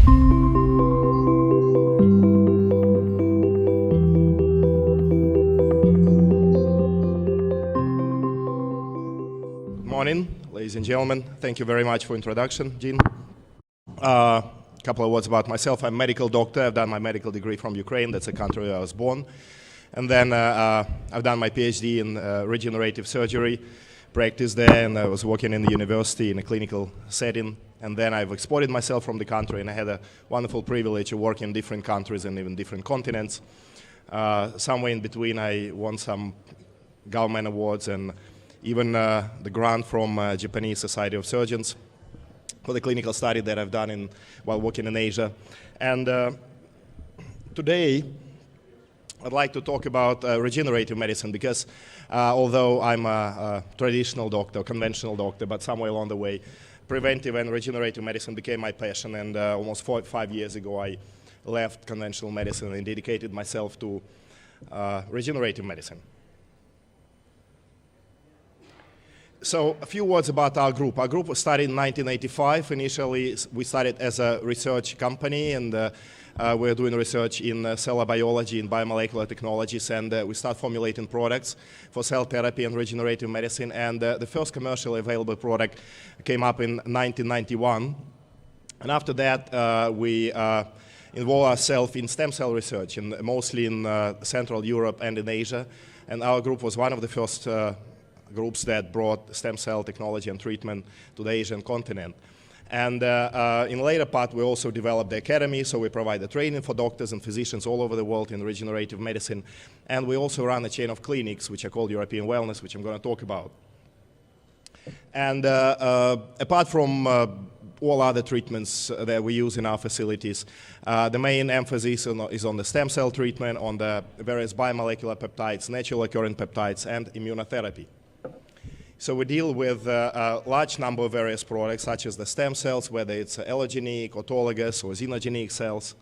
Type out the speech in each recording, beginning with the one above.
Morning, ladies and gentlemen. Thank you very much for introduction, Jean. A couple of words about myself. I'm a medical doctor. I've done my medical degree from Ukraine. That's the country where I was born. And then I've done my PhD in regenerative surgery, practiced there, and I was working in the university in a clinical setting. And then I've exported myself from the country, and I had a wonderful privilege of working in different countries and even different continents. Somewhere in between, I won some government awards and even the grant from Japanese Society of Surgeons for the clinical study that I've done while working in Asia. And today, I'd like to talk about regenerative medicine because although I'm a traditional doctor, conventional doctor, but somewhere along the way, preventive and regenerative medicine became my passion. And almost 5 years ago, I left conventional medicine and dedicated myself to regenerative medicine. So a few words about our group. Our group was started in 1985. Initially, we started as a research company, and we're doing research in cell biology and biomolecular technologies, and we start formulating products for cell therapy and regenerative medicine. And the first commercially available product came up in 1991. And after that, we involve ourselves in stem cell research, and mostly in Central Europe and in Asia. And our group was one of the first groups that brought stem cell technology and treatment to the Asian continent. And in the later part, we also developed the academy, so we provide the training for doctors and physicians all over the world in regenerative medicine. And we also run a chain of clinics, which are called European Wellness, which I'm going to talk about. And apart from all other treatments that we use in our facilities, the main emphasis is on the stem cell treatment, on the various biomolecular peptides, natural occurring peptides, and immunotherapy. So we deal with a large number of various products, such as the stem cells, whether it's allogeneic, autologous, or xenogenic cells.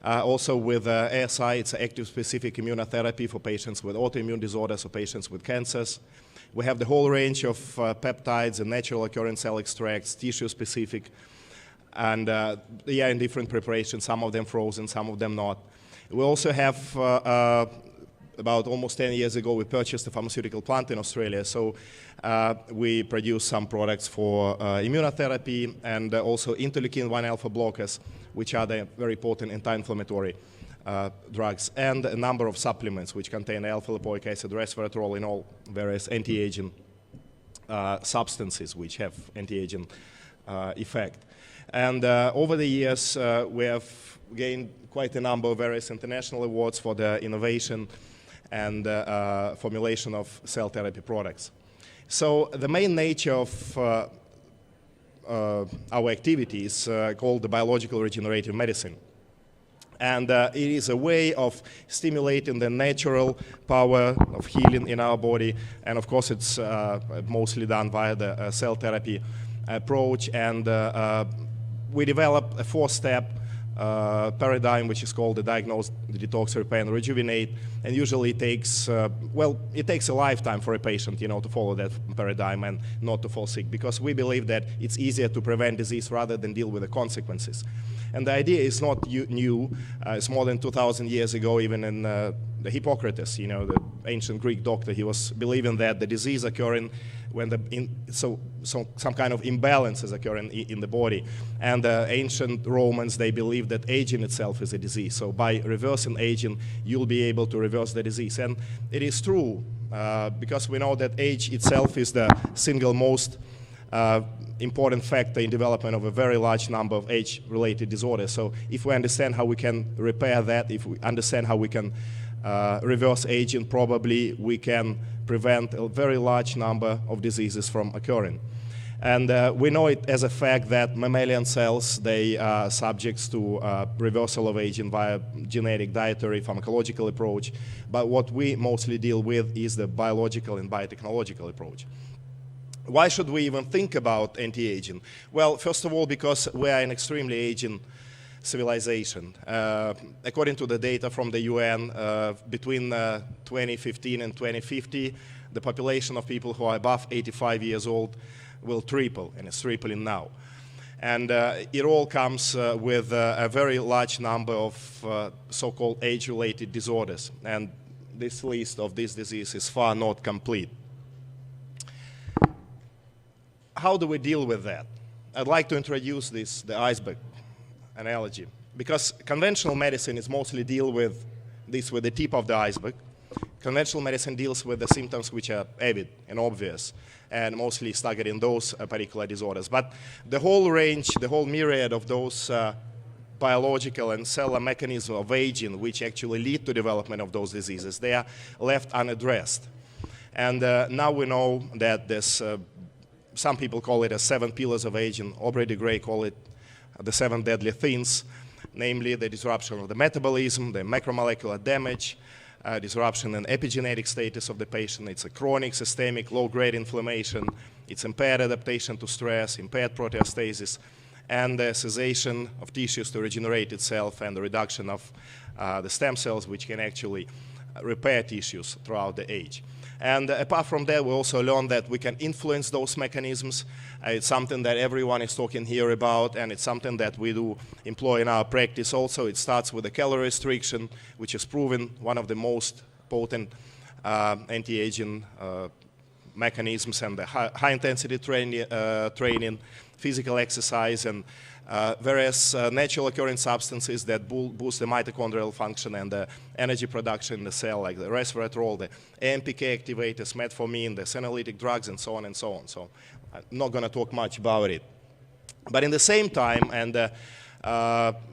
Also with ASI, it's active specific immunotherapy for patients with autoimmune disorders or patients with cancers. We have the whole range of peptides and natural occurring cell extracts, tissue specific, and they are in different preparations, some of them frozen, some of them not. We also have about almost 10 years ago, we purchased a pharmaceutical plant in Australia. So we produce some products for immunotherapy and also interleukin-1 alpha blockers, which are the very potent anti-inflammatory drugs, and a number of supplements which contain alpha-lipoic acid, resveratrol, and all various anti-aging substances which have anti-aging effect. And over the years, we have gained quite a number of various international awards for the innovation and formulation of cell therapy products. So the main nature of our activity is called the biological regenerative medicine. And it is a way of stimulating the natural power of healing in our body. And of course, it's mostly done via the cell therapy approach. And we developed a 4-step paradigm, which is called the diagnose, the detox, repair, and rejuvenate. And usually it takes, it takes a lifetime for a patient, to follow that paradigm and not to fall sick, because we believe that it's easier to prevent disease rather than deal with the consequences. And the idea is not new. It's more than 2,000 years ago, even in the Hippocrates, the ancient Greek doctor, he was believing that the disease occurring when some kind of imbalance is occurring in the body. And the ancient Romans, they believed that aging itself is a disease. So by reversing aging, you'll be able to reverse the disease. And it is true, because we know that age itself is the single most important factor in development of a very large number of age-related disorders. So if we understand how we can repair that, if we understand how we can reverse aging, probably we can prevent a very large number of diseases from occurring. And we know it as a fact that mammalian cells, they are subjects to reversal of aging via genetic, dietary, pharmacological approach. But what we mostly deal with is the biological and biotechnological approach. Why should we even think about anti-aging? Well, first of all, because we are an extremely aging civilization. According to the data from the UN, between 2015 and 2050, the population of people who are above 85 years old will triple, and it's tripling now. And it all comes with a very large number of so-called age-related disorders. And this list of these diseases is far not complete. How do we deal with that? I'd like to introduce the iceberg analogy, because conventional medicine is mostly deal with this with the tip of the iceberg. Conventional medicine deals with the symptoms which are evident and obvious, and mostly staggered in those particular disorders. But the whole range, the whole myriad of those biological and cellular mechanisms of aging which actually lead to development of those diseases, they are left unaddressed. And now we know that there's some people call it the 7 pillars of aging. Aubrey de Grey call it the 7 deadly things, namely the disruption of the metabolism, the macromolecular damage, disruption in epigenetic status of the patient. It's a chronic, systemic, low-grade inflammation. It's impaired adaptation to stress, impaired proteostasis, and the cessation of tissues to regenerate itself, and the reduction of the stem cells, which can actually repair tissues throughout the age. And apart from that, we also learned that we can influence those mechanisms. It's something that everyone is talking here about, and it's something that we do employ in our practice also. It starts with the calorie restriction, which is proven one of the most potent anti-aging mechanisms, and the high-intensity training, physical exercise, and various natural occurring substances that boost the mitochondrial function and the energy production in the cell, like the resveratrol, the AMPK activators, metformin, the senolytic drugs, and so on and so on. So I'm not going to talk much about it. But in the same time, and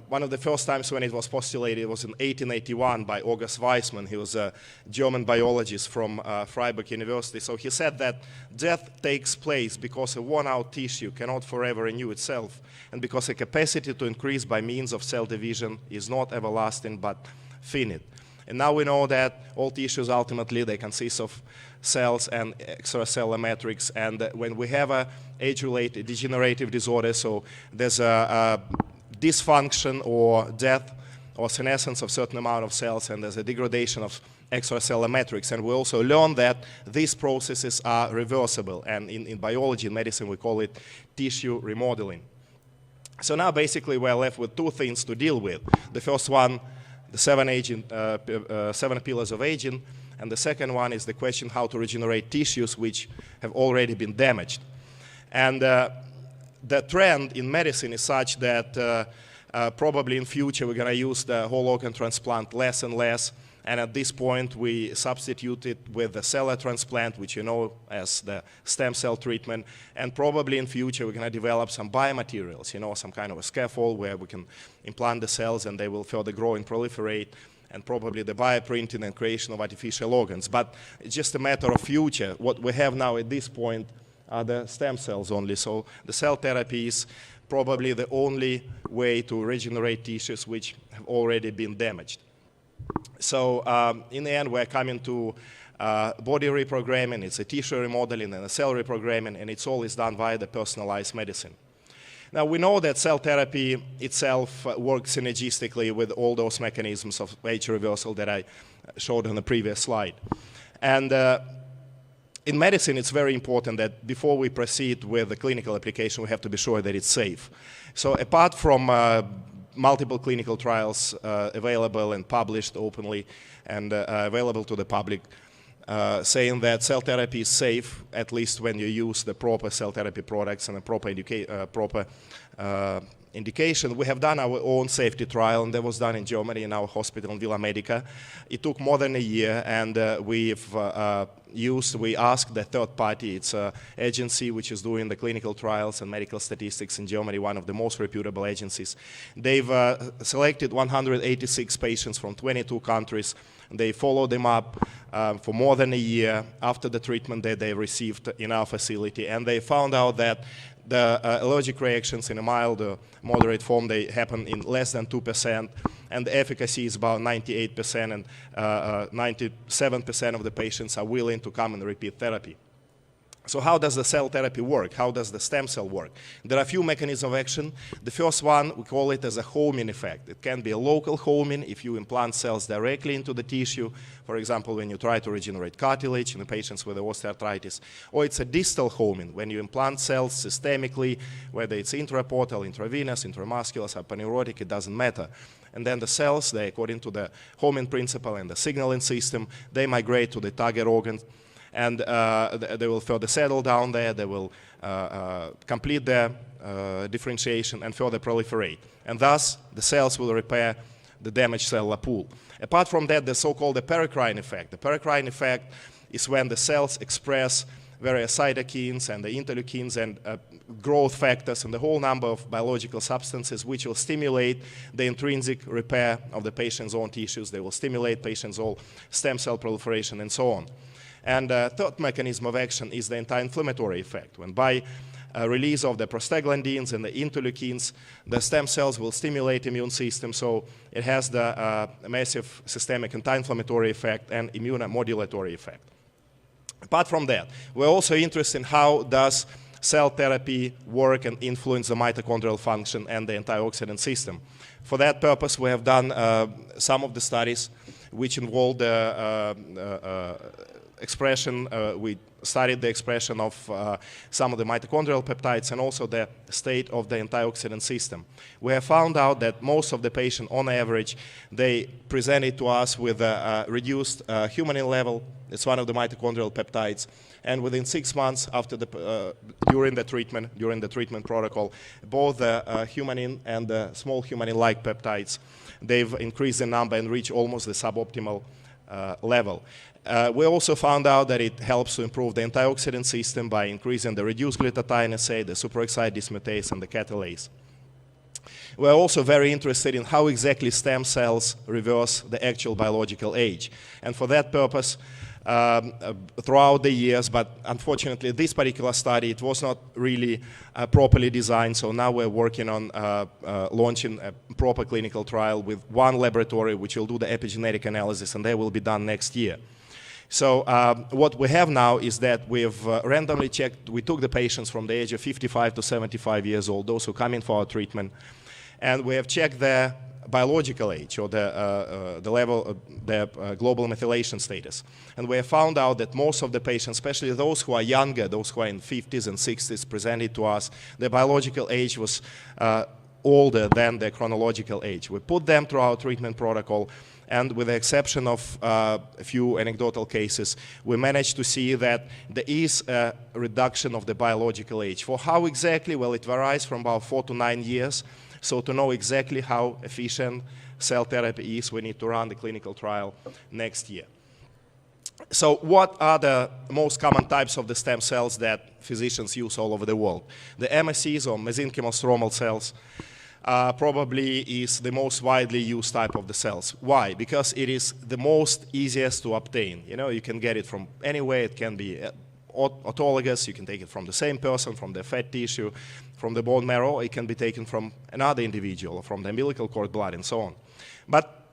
one of the first times when it was postulated was in 1881 by August Weismann. He was a German biologist from Freiburg University. So he said that death takes place because a worn-out tissue cannot forever renew itself, and because a capacity to increase by means of cell division is not everlasting but finite. And now we know that all tissues ultimately they consist of cells and extracellular matrix, and when we have a age-related degenerative disorder, so there's a dysfunction or death or senescence of certain amount of cells, and there's a degradation of extracellular matrix. And we also learn that these processes are reversible, and in biology, in medicine, we call it tissue remodeling. So now basically we're left with 2 things to deal with. The first one, the 7 pillars of aging, and the second one is the question how to regenerate tissues which have already been damaged. And the trend in medicine is such that probably in future we're going to use the whole organ transplant less and less, and at this point we substitute it with the cellular transplant, which you know as the stem cell treatment, and probably in future we're going to develop some biomaterials, you know, some kind of a scaffold where we can implant the cells and they will further grow and proliferate, and probably the bioprinting and creation of artificial organs. But it's just a matter of future. What we have now at this point are the stem cells only. So the cell therapy is probably the only way to regenerate tissues which have already been damaged. So in the end, we're coming to body reprogramming. It's a tissue remodeling and a cell reprogramming, and it's always done via the personalized medicine. Now, we know that cell therapy itself works synergistically with all those mechanisms of age reversal that I showed on the previous slide. And in medicine, it's very important that before we proceed with the clinical application, we have to be sure that it's safe. So apart from multiple clinical trials available and published openly and available to the public, saying that cell therapy is safe, at least when you use the proper cell therapy products and a proper indication. We have done our own safety trial, and that was done in Germany in our hospital in Villa Medica. It took more than a year, and we asked the third party, it's an agency which is doing the clinical trials and medical statistics in Germany, one of the most reputable agencies. They've selected 186 patients from 22 countries. They followed them up for more than a year after the treatment that they received in our facility, and they found out that the allergic reactions in a mild or moderate form, they happen in less than 2%, and the efficacy is about 98%, and 97% of the patients are willing to come and repeat therapy. So how does the cell therapy work? How does the stem cell work? There are a few mechanisms of action. The first one, we call it as a homing effect. It can be a local homing if you implant cells directly into the tissue, for example, when you try to regenerate cartilage in the patients with osteoarthritis. Or it's a distal homing, when you implant cells systemically, whether it's intraportal, intravenous, intramuscular, hyperneurotic, it doesn't matter. And then the cells, they, according to the homing principle and the signaling system, they migrate to the target organ, and they will further settle down there, they will complete their differentiation and further proliferate. And thus, the cells will repair the damaged cellular pool. Apart from that, the so-called paracrine effect. The paracrine effect is when the cells express various cytokines and the interleukins and growth factors and the whole number of biological substances which will stimulate the intrinsic repair of the patient's own tissues. They will stimulate patient's own stem cell proliferation and so on. And the third mechanism of action is the anti-inflammatory effect, when by release of the prostaglandins and the interleukins, the stem cells will stimulate the immune system, so it has the massive systemic anti-inflammatory effect and immunomodulatory effect. Apart from that, we're also interested in how does cell therapy work and influence the mitochondrial function and the antioxidant system. For that purpose, we have done some of the studies which involved expression, we studied the expression of some of the mitochondrial peptides and also the state of the antioxidant system. We have found out that most of the patients, on average, they presented to us with a reduced humanin level. It's one of the mitochondrial peptides. And within 6 months after during the treatment protocol, both the humanin and the small humanin-like peptides, they've increased in number and reached almost the suboptimal level. We also found out that it helps to improve the antioxidant system by increasing the reduced glutathione, the superoxide dismutase, and the catalase. We're also very interested in how exactly stem cells reverse the actual biological age. And for that purpose, throughout the years, but unfortunately this particular study, it was not really properly designed, so now we're working on launching a proper clinical trial with one laboratory which will do the epigenetic analysis, and they will be done next year. So what we have now is that we've randomly checked, we took the patients from the age of 55 to 75 years old, those who come in for our treatment, and we have checked their biological age or the level, their global methylation status. And we have found out that most of the patients, especially those who are younger, those who are in 50s and 60s, presented to us, their biological age was older than their chronological age. We put them through our treatment protocol, and with the exception of a few anecdotal cases, we managed to see that there is a reduction of the biological age. For how exactly? Well, it varies from about 4 to 9 years. So to know exactly how efficient cell therapy is, we need to run the clinical trial next year. So what are the most common types of the stem cells that physicians use all over the world? The MSCs, or mesenchymal stromal cells, probably is the most widely used type of the cells. Why? Because it is the most easiest to obtain. You know, you can get it from anywhere. It can be autologous, you can take it from the same person, from the fat tissue, from the bone marrow, it can be taken from another individual, from the umbilical cord blood, and so on. But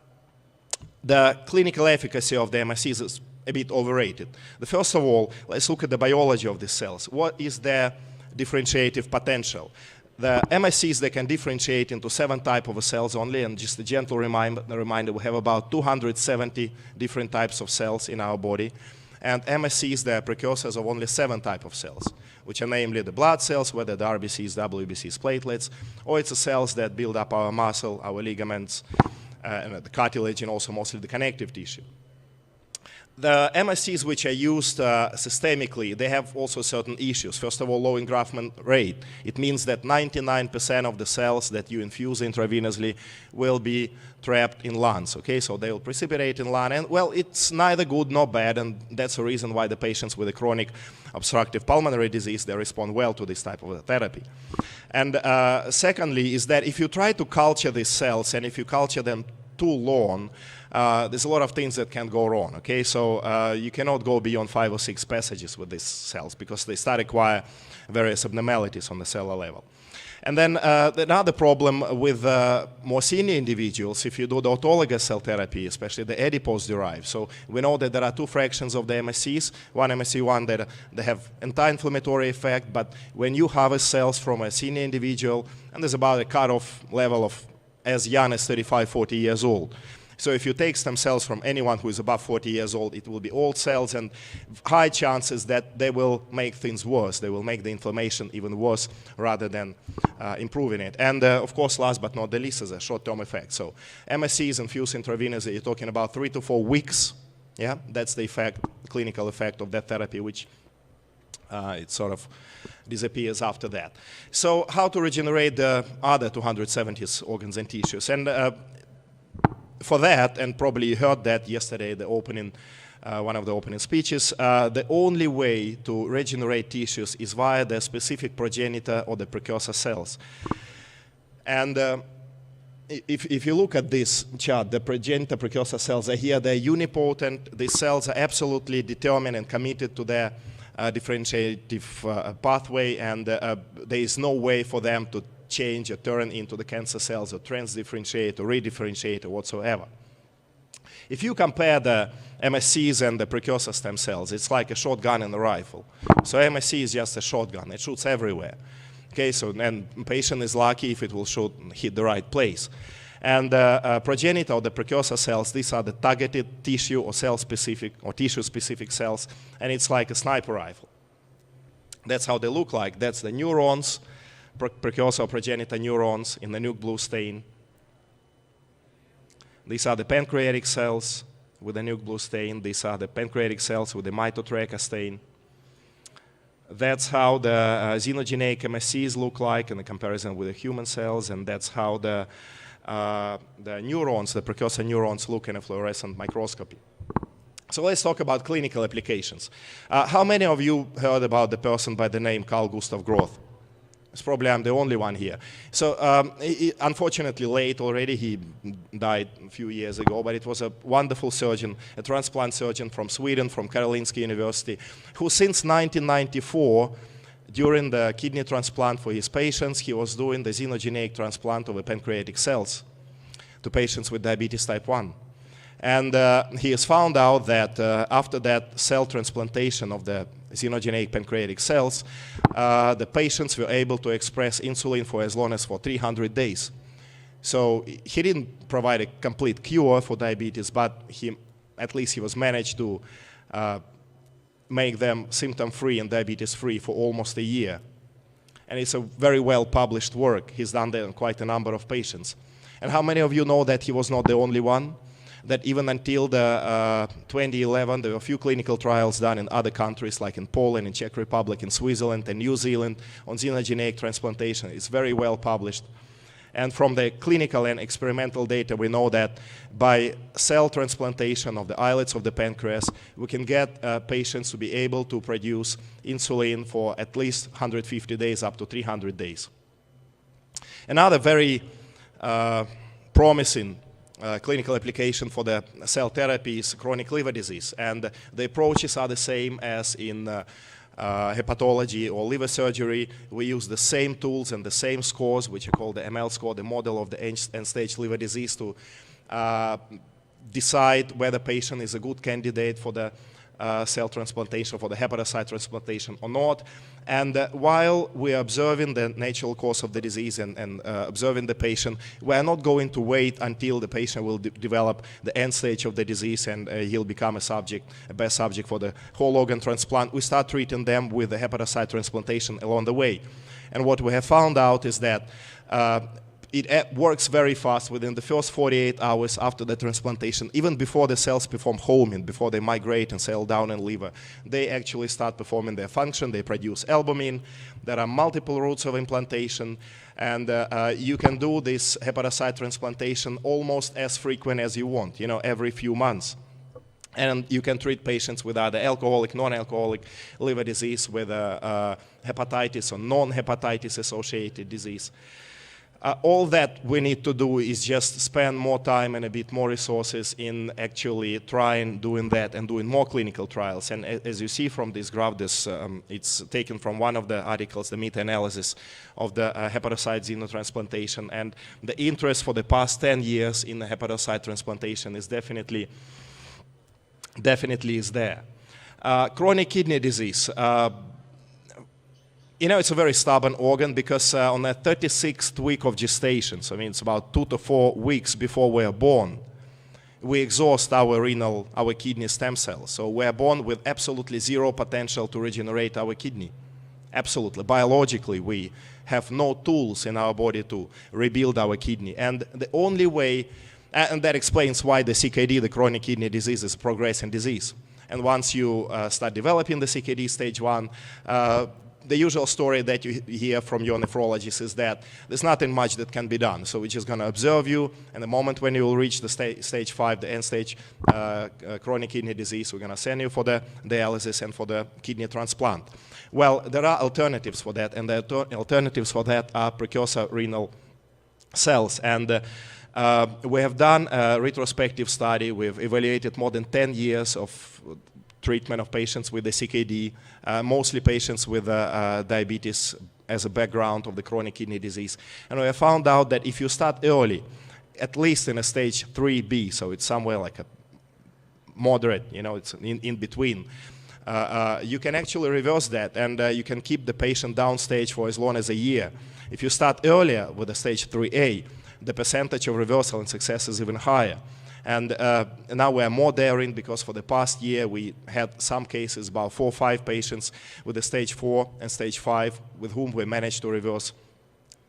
the clinical efficacy of the MSCs is a bit overrated. First of all, let's look at the biology of these cells. What is their differentiative potential? The MSCs, they can differentiate into 7 types of cells only, and just a gentle reminder, we have about 270 different types of cells in our body. And MSCs, they are precursors of only 7 types of cells, which are namely the blood cells, whether the RBCs, WBCs, platelets, or it's the cells that build up our muscle, our ligaments, and the cartilage, and also mostly the connective tissue. The MSCs which are used systemically, they have also certain issues. First of all, low engraftment rate. It means that 99% of the cells that you infuse intravenously will be trapped in lungs, okay? So they will precipitate in lung, and well, it's neither good nor bad, and that's the reason why the patients with a chronic obstructive pulmonary disease, they respond well to this type of therapy. And secondly is that if you try to culture these cells, and if you culture them too long, there's a lot of things that can go wrong, okay? So you cannot go beyond 5 or 6 passages with these cells because they start to acquire various abnormalities on the cellular level. And then another problem with more senior individuals, if you do the autologous cell therapy, especially the adipose-derived. So we know that there are two fractions of the MSCs. One MSC1 that they have anti-inflammatory effect, but when you harvest cells from a senior individual, and there's about a cutoff level of as young as 35, 40 years old. So if you take stem cells from anyone who is above 40 years old, it will be old cells, and high chances that they will make things worse. They will make the inflammation even worse rather than improving it. And of course, last but not the least, is a short-term effect. So MSCs infused intravenously, you're talking about 3 to 4 weeks. Yeah, that's the effect, clinical effect of that therapy, which it sort of disappears after that. So how to regenerate the other 270 organs and tissues? And for that, and probably you heard that yesterday, the opening, one of the opening speeches, the only way to regenerate tissues is via the specific progenitor or the precursor cells. And if you look at this chart, the progenitor precursor cells are here, they're unipotent. These cells are absolutely determined and committed to their differentiative pathway, and there is no way for them to change or turn into the cancer cells or transdifferentiate or redifferentiate or whatsoever. If you compare the MSCs and the precursor stem cells, it's like a shotgun and a rifle. So MSC is just a shotgun. It shoots everywhere. Okay, so then the patient is lucky if it will hit the right place. And progenitor or the precursor cells, these are the targeted tissue or cell-specific or tissue-specific cells, and it's like a sniper rifle. That's how they look like. That's the neurons, precursor progenitor neurons in the nuke blue stain. These are the pancreatic cells with the nuke blue stain. These are the pancreatic cells with the mitochondrial stain. That's how the 𝐒𝐩𝐞𝐚𝐤𝐞𝐫 MSCs look like in the comparison with the human cells, and that's how the neurons, the precursor neurons, look in a fluorescent microscopy. So let's talk about clinical applications. How many of you heard about the person by the name Carl Gustav Groth? It's probably I'm the only one here. So unfortunately late already, he died a few years ago, but it was a wonderful surgeon, a transplant surgeon from Sweden, from Karolinska University, who since 1994, during the kidney transplant for his patients, he was doing the 𝐒𝐩𝐞𝐚𝐤𝐞𝐫 transplant of the pancreatic cells to patients with diabetes type 1. And he has found out that after that cell transplantation of the 𝐒𝐩𝐞𝐚𝐤𝐞𝐫 pancreatic cells, the patients were able to express insulin for as long as for 300 days. So he didn't provide a complete cure for diabetes, but at least he was managed to make them symptom-free and diabetes-free for almost a year. And it's a very well-published work. He's done that on quite a number of patients. And how many of you know that he was not the only one? That even until the 2011, there were a few clinical trials done in other countries, like in Poland, in Czech Republic, in Switzerland, and New Zealand, on 𝐒𝐩𝐞𝐚𝐤𝐞𝐫 transplantation. It's very well published. And from the clinical and experimental data, we know that by cell transplantation of the islets of the pancreas, we can get patients to be able to produce insulin for at least 150 days, up to 300 days. Another very promising clinical application for the cell therapy is chronic liver disease. And the approaches are the same as in hepatology or liver surgery. We use the same tools and the same scores, which are called the ML score, the model of the end-stage liver disease, to decide whether the patient is a good candidate for the cell transplantation, for the hepatocyte transplantation or not. And while we are observing the natural course of the disease and observing the patient, we are not going to wait until the patient will develop the end stage of the disease and he'll become a best subject for the whole organ transplant. We start treating them with the hepatocyte transplantation along the way. And what we have found out is that it works very fast within the first 48 hours after the transplantation, even before the cells perform homing, before they migrate and settle down in liver. They actually start performing their function. They produce albumin. There are multiple routes of implantation, and you can do this hepatocyte transplantation almost as frequent as you want, every few months. And you can treat patients with either alcoholic, non-alcoholic liver disease, with hepatitis or non-hepatitis associated disease. All that we need to do is just spend more time and a bit more resources in actually trying doing that and doing more clinical trials. And as you see from this graph, it's taken from one of the articles, the meta-analysis of the hepatocyte xenotransplantation. And the interest for the past 10 years in the hepatocyte transplantation is definitely is there. Chronic kidney disease. You know, it's a very stubborn organ because on the 36th week of gestation, so I mean it's about 2 to 4 weeks before we're born, we exhaust our kidney stem cells. So we're born with absolutely zero potential to regenerate our kidney. Absolutely. Biologically, we have no tools in our body to rebuild our kidney. And the only way, and that explains why the CKD, the chronic kidney disease, is a progressing disease. And once you start developing the CKD stage 1, the usual story that you hear from your nephrologist is that there's nothing much that can be done. So we're just going to observe you, and the moment when you will reach the stage 5, the end stage chronic kidney disease, we're going to send you for the dialysis and for the kidney transplant. Well, there are alternatives for that, and the alternatives for that are precursor renal cells. And we have done a retrospective study. We've evaluated more than 10 years of treatment of patients with the CKD, mostly patients with diabetes as a background of the chronic kidney disease. And we have found out that if you start early, at least in a stage 3B, so it's somewhere like a moderate, you know, it's in between, you can actually reverse that, and you can keep the patient downstage for as long as a year. If you start earlier with a stage 3A, the percentage of reversal and success is even higher. And now we are more daring because for the past year we had some cases, about 4 or 5 patients with a stage 4 and stage 5 with whom we managed to reverse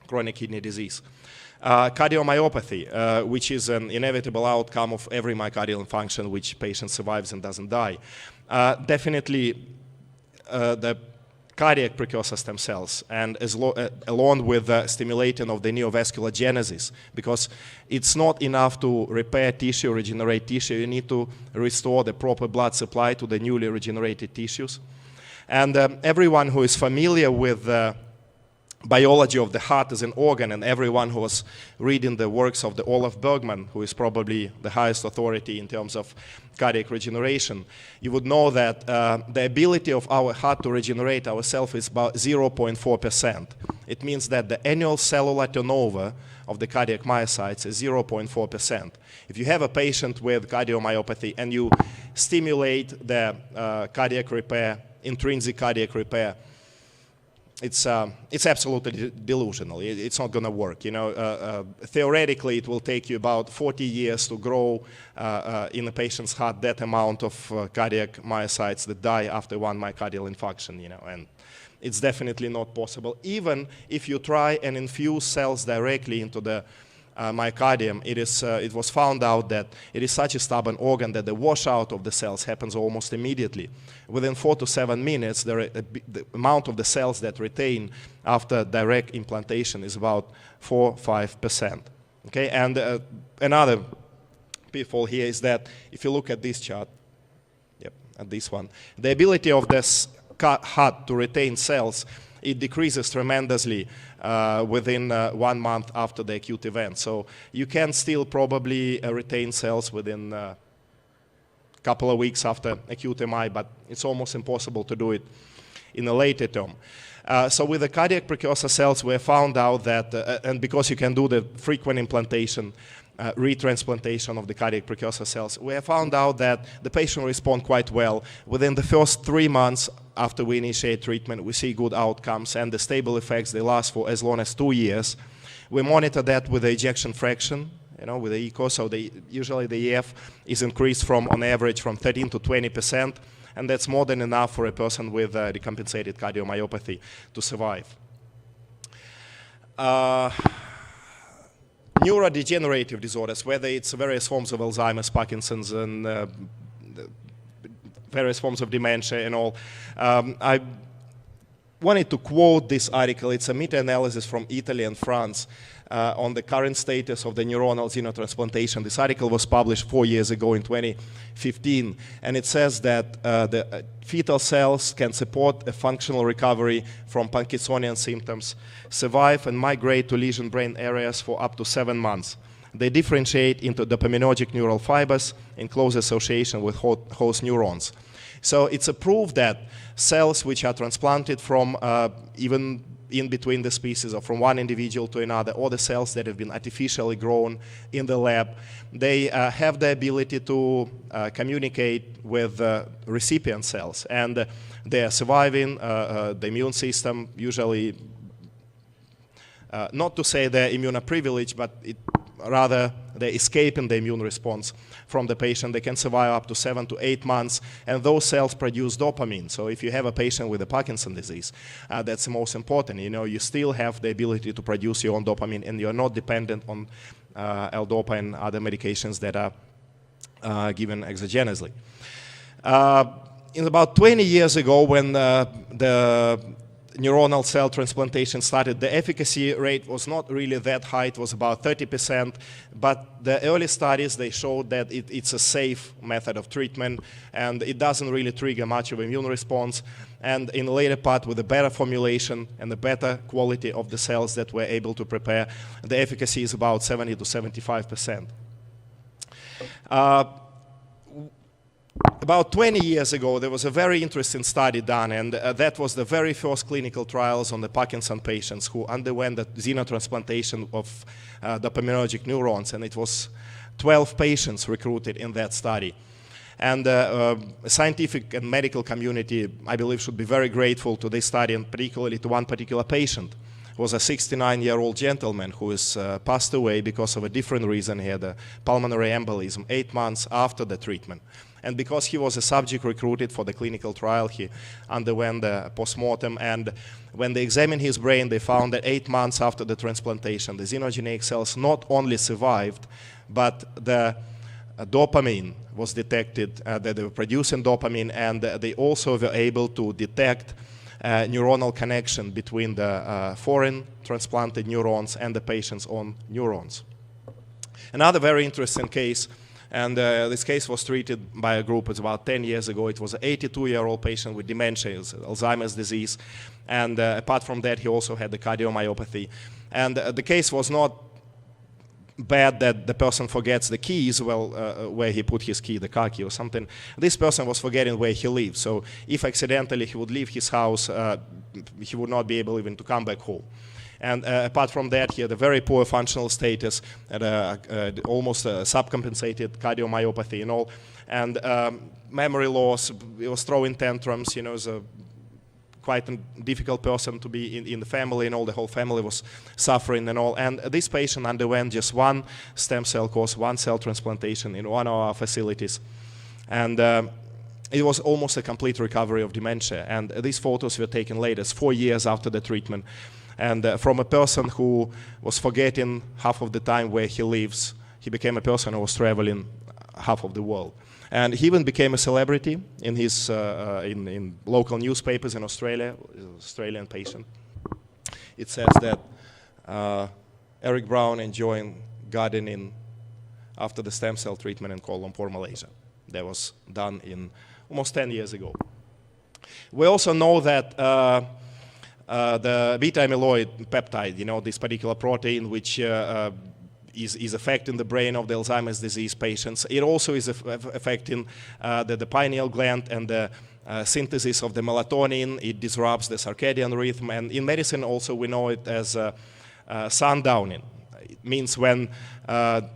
chronic kidney disease. Cardiomyopathy, which is an inevitable outcome of every myocardial infarction which patient survives and doesn't die. Definitely the cardiac precursor stem cells, and along with stimulating of the neovascular genesis, because it's not enough to repair tissue, regenerate tissue, you need to restore the proper blood supply to the newly regenerated tissues. And everyone who is familiar with biology of the heart as an organ, and everyone who was reading the works of the Olaf Bergman, who is probably the highest authority in terms of cardiac regeneration, you would know that the ability of our heart to regenerate ourselves is about 0.4%. It means that the annual cellular turnover of the cardiac myocytes is 0.4%. If you have a patient with cardiomyopathy and you stimulate the cardiac repair, intrinsic cardiac repair, it's absolutely delusional. It's not going to work. You know, theoretically, it will take you about 40 years to grow in a patient's heart that amount of cardiac myocytes that die after one myocardial infarction. You know, and it's definitely not possible. Even if you try and infuse cells directly into the myocardium, it was found out that it is such a stubborn organ that the washout of the cells happens almost immediately. Within 4 to 7 minutes, the amount of the cells that retain after direct implantation is about 4–5%. Okay, and another pitfall here is that if you look at this chart, at this one, the ability of this heart to retain cells, it decreases tremendously within 1 month after the acute event. So you can still probably retain cells within a couple of weeks after acute MI, but it's almost impossible to do it in a later term. So with the cardiac precursor cells, we have found out that, and because you can do the frequent implantation, retransplantation of the cardiac precursor cells, we have found out that the patient responds quite well. Within the first 3 months after we initiate treatment, we see good outcomes, and the stable effects, they last for as long as 2 years. We monitor that with the ejection fraction, you know, with the echo, so usually the EF is increased from, on average, from 13 to 20%, and that's more than enough for a person with decompensated cardiomyopathy to survive. Neurodegenerative disorders, whether it's various forms of Alzheimer's, Parkinson's, and various forms of dementia and all. I wanted to quote this article. It's a meta-analysis from Italy and France on the current status of the neuronal xenotransplantation. This article was published 4 years ago in 2015, and it says that the fetal cells can support a functional recovery from Parkinsonian symptoms, survive and migrate to lesion brain areas for up to 7 months. They differentiate into dopaminergic neural fibers in close association with host neurons. So it's a proof that cells which are transplanted from even in between the species or from one individual to another, or the cells that have been artificially grown in the lab, they have the ability to communicate with recipient cells, and they are surviving. The immune system usually, not to say they're immunoprivileged, but rather they're escaping the immune response from the patient. They can survive up to 7 to 8 months, and those cells produce dopamine. So if you have a patient with a Parkinson's disease, that's the most important. You know, you still have the ability to produce your own dopamine, and you're not dependent on L-Dopa and other medications that are given exogenously. In about 20 years ago, when the neuronal cell transplantation started, the efficacy rate was not really that high. It was about 30%, but the early studies, they showed that it's a safe method of treatment, and it doesn't really trigger much of an immune response. And in the later part, with the better formulation and the better quality of the cells that we're able to prepare, the efficacy is about 70 to 75%. About 20 years ago, there was a very interesting study done, and that was the very first clinical trials on the Parkinson patients who underwent the xenotransplantation of dopaminergic neurons, and it was 12 patients recruited in that study. And the scientific and medical community, I believe, should be very grateful to this study, and particularly to one particular patient. It was a 69-year-old gentleman who has passed away because of a different reason. He had a pulmonary embolism 8 months after the treatment. And because he was a subject recruited for the clinical trial, he underwent the postmortem. And when they examined his brain, they found that 8 months after the transplantation, the xenogenic cells not only survived, but the dopamine was detected, that they were producing dopamine, and they also were able to detect neuronal connection between the foreign transplanted neurons and the patient's own neurons. Another very interesting case, and this case was treated by a group, it's about 10 years ago. It was an 82-year-old patient with dementia, Alzheimer's disease, and apart from that, he also had the cardiomyopathy. And the case was not bad that the person forgets the keys, well, where he put his key, the car key or something. This person was forgetting where he lives. So if accidentally he would leave his house, he would not be able even to come back home. And apart from that, he had a very poor functional status, had almost a subcompensated cardiomyopathy and all, and memory loss. He was throwing tantrums, you know, was a quite a difficult person to be in the family, and all the whole family was suffering and all. And this patient underwent just one stem cell course, one cell transplantation in one of our facilities. And it was almost a complete recovery of dementia. And these photos were taken later, 4 years after the treatment. And from a person who was forgetting half of the time where he lives, he became a person who was traveling half of the world. And he even became a celebrity in his in local newspapers in Australia, Australian patient. It says that Eric Brown enjoying gardening after the stem cell treatment in Kuala Lumpur, Malaysia. That was done in almost 10 years ago. We also know that the beta-amyloid peptide, you know, this particular protein which is affecting the brain of the Alzheimer's disease patients. It also is affecting the pineal gland and the synthesis of the melatonin. It disrupts the circadian rhythm. And in medicine also we know it as sundowning. It means when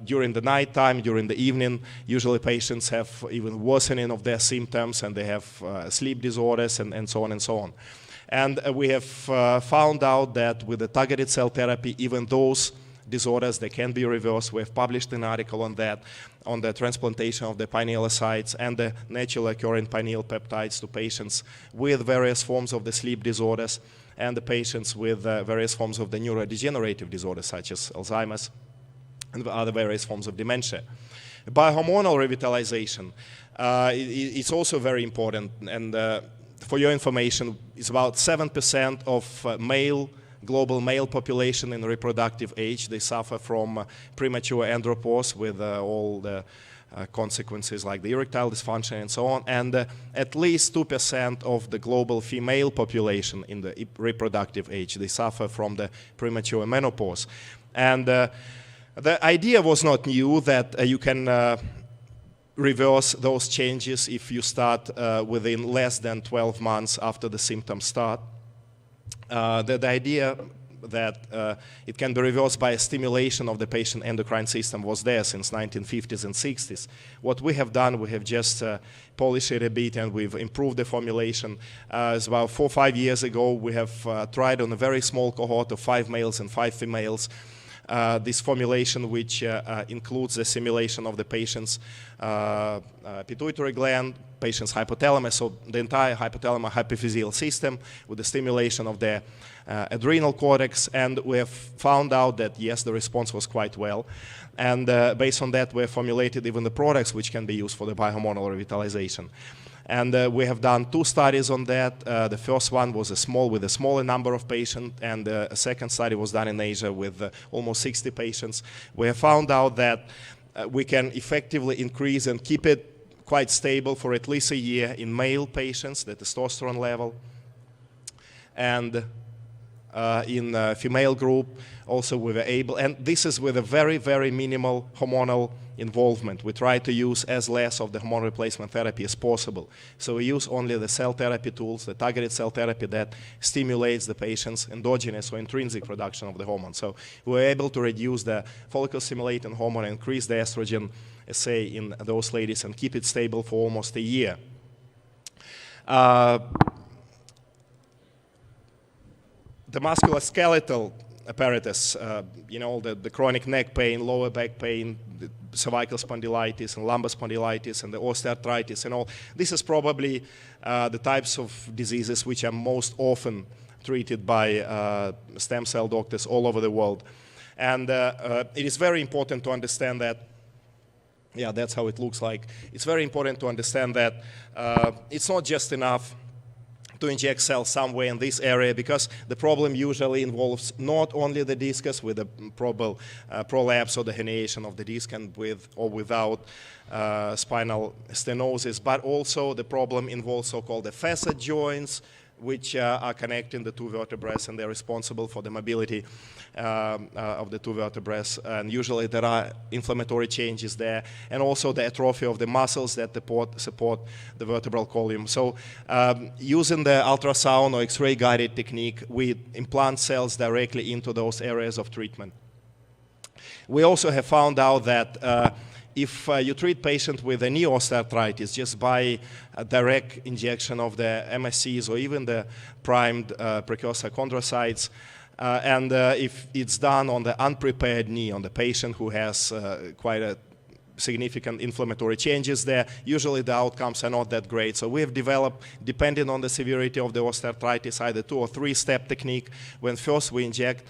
during the nighttime, during the evening, usually patients have even worsening of their symptoms, and they have sleep disorders and so on and so on. And we have found out that with the targeted cell therapy, even those disorders, they can be reversed. We have published an article on that, on the transplantation of the pinealocytes and the naturally occurring pineal peptides to patients with various forms of the sleep disorders and the patients with various forms of the neurodegenerative disorders such as Alzheimer's and other various forms of dementia. Biohormonal revitalization is also very important, and for your information, it's about 7% of male global male population in reproductive age. They suffer from premature andropause with all the consequences like the erectile dysfunction and so on. And at least 2% of the global female population in the reproductive age, they suffer from the premature menopause. And the idea was not new that you can reverse those changes if you start within less than 12 months after the symptoms start. The idea that it can be reversed by a stimulation of the patient endocrine system was there since 1950s and 60s. What we have done, we have just polished it a bit and we've improved the formulation. It's about 4 or 5 years ago, we have tried on a very small cohort of 5 males and 5 females this formulation, which includes the simulation of the patient's pituitary gland, patient's hypothalamus, so the entire hypothalamus hypophyseal system with the stimulation of the adrenal cortex, and we have found out that yes, the response was quite well, and based on that we have formulated even the products which can be used for the biohormonal revitalization. And we have done 2 studies on that. The first one was with a smaller number of patients, and a second study was done in Asia with almost 60 patients. We have found out that we can effectively increase and keep it quite stable for at least a year in male patients, the testosterone level. And in female group, also we were able, and this is with a very, very minimal hormonal involvement. We try to use as less of the hormone replacement therapy as possible. So we use only the cell therapy tools, the targeted cell therapy that stimulates the patient's endogenous or intrinsic production of the hormone. So we were able to reduce the follicle-stimulating hormone, increase the estrogen assay in those ladies, and keep it stable for almost a year. The musculoskeletal apparatus, you know, the chronic neck pain, lower back pain, the cervical spondylitis and lumbar spondylitis and the osteoarthritis and all. This is probably the types of diseases which are most often treated by stem cell doctors all over the world. And it is very important to understand that, yeah, that's how it looks like. It's very important to understand that it's not just enough to inject cells somewhere in this area, because the problem usually involves not only the discus with a probable prolapse or the herniation of the disc and with or without spinal stenosis, but also the problem involves so-called the facet joints, which are connecting the 2 vertebrae, and they're responsible for the mobility of the 2 vertebrae. And usually there are inflammatory changes there, and also the atrophy of the muscles that support the vertebral column. So using the ultrasound or X-ray guided technique, we implant cells directly into those areas of treatment. We also have found out that if you treat patient with a knee osteoarthritis just by a direct injection of the MSCs or even the primed precursor chondrocytes, and if it's done on the unprepared knee, on the patient who has quite a significant inflammatory changes there, usually the outcomes are not that great. So we have developed, depending on the severity of the osteoarthritis, either 2 or 3 step technique, when first we inject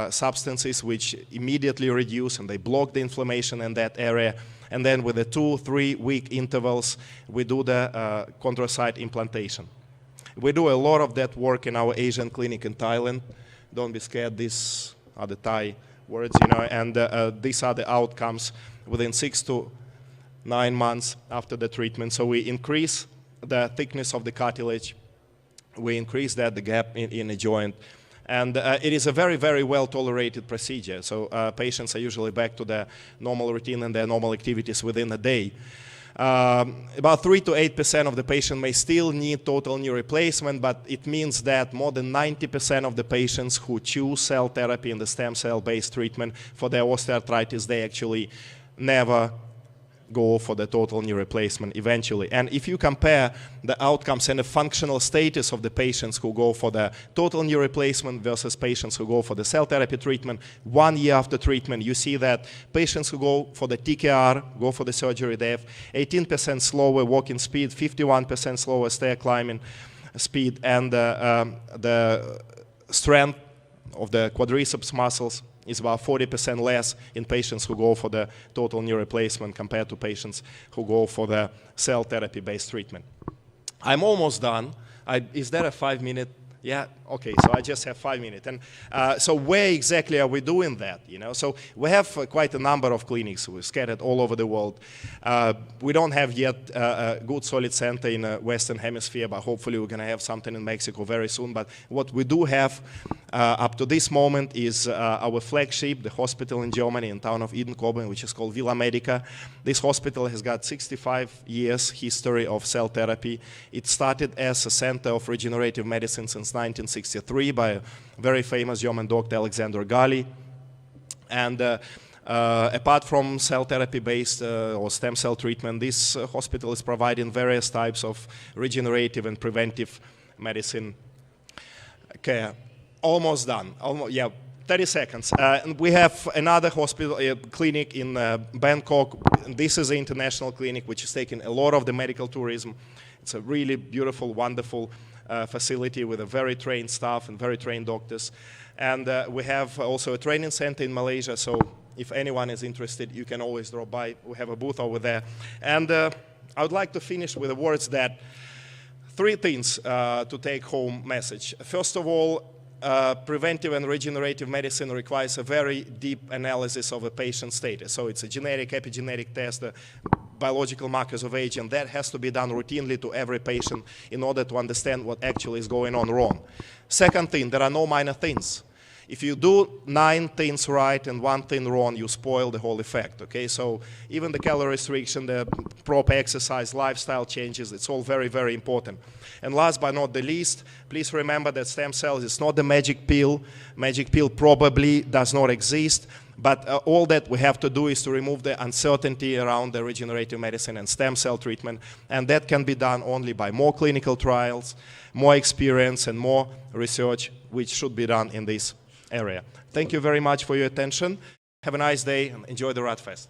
substances which immediately reduce and they block the inflammation in that area, and then with the 2-3 week intervals we do the chondrocyte implantation. We do a lot of that work in our Asian clinic in Thailand. Don't be scared, these are the Thai words, you know, and these are the outcomes within 6 to 9 months after the treatment. So we increase the thickness of the cartilage, we increase the gap in the joint, and it is a very, very well tolerated procedure. So patients are usually back to their normal routine and their normal activities within a day. About 3 to 8% of the patient may still need total knee replacement, but it means that more than 90% of the patients who choose cell therapy in the stem cell-based treatment for their osteoarthritis, they actually never go for the total knee replacement eventually. And if you compare the outcomes and the functional status of the patients who go for the total knee replacement versus patients who go for the cell therapy treatment, 1 year after treatment, you see that patients who go for the TKR, go for the surgery, they have 18% slower walking speed, 51% slower stair climbing speed, and the strength of the quadriceps muscles is about 40% less in patients who go for the total knee replacement compared to patients who go for the cell therapy-based treatment. I'm almost done. Is there a 5-minute Yeah, okay, so I just have 5 minutes. And so where exactly are we doing that, you know? So we have quite a number of clinics. We're scattered all over the world. We don't have yet a good solid center in the Western Hemisphere, but hopefully we're gonna have something in Mexico very soon. But what we do have up to this moment is our flagship, the hospital in Germany, in town of 𝐒𝐩𝐞𝐫, which is called Villa Medica. This hospital has got 65 years history of cell therapy. It started as a center of regenerative medicine since 1963 by a very famous German doctor, 𝐒𝐩𝐤𝐢𝐜. And apart from cell therapy-based or stem cell treatment, this hospital is providing various types of regenerative and preventive medicine care. Almost done. Almost, yeah, 30 seconds. And we have another hospital, clinic in Bangkok. This is an international clinic which is taking a lot of the medical tourism. It's a really beautiful, wonderful facility with a very trained staff and very trained doctors. And we have also a training center in Malaysia, so if anyone is interested, you can always drop by. We have a booth over there. And I would like to finish with the words that 3 things to take home message. First of all, preventive and regenerative medicine requires a very deep analysis of a patient's status. So it's a genetic, epigenetic test, biological markers of age, and that has to be done routinely to every patient in order to understand what actually is going on wrong. Second thing, there are no minor things. If you do 9 things right and 1 thing wrong, you spoil the whole effect, okay? So even the calorie restriction, the proper exercise, lifestyle changes, it's all very, very important. And last but not the least, please remember that stem cells is not the magic pill. Magic pill probably does not exist, but all that we have to do is to remove the uncertainty around the regenerative medicine and stem cell treatment, and that can be done only by more clinical trials, more experience, and more research, which should be done in this area. Thank you very much for your attention. Have a nice day and enjoy the RAADfest.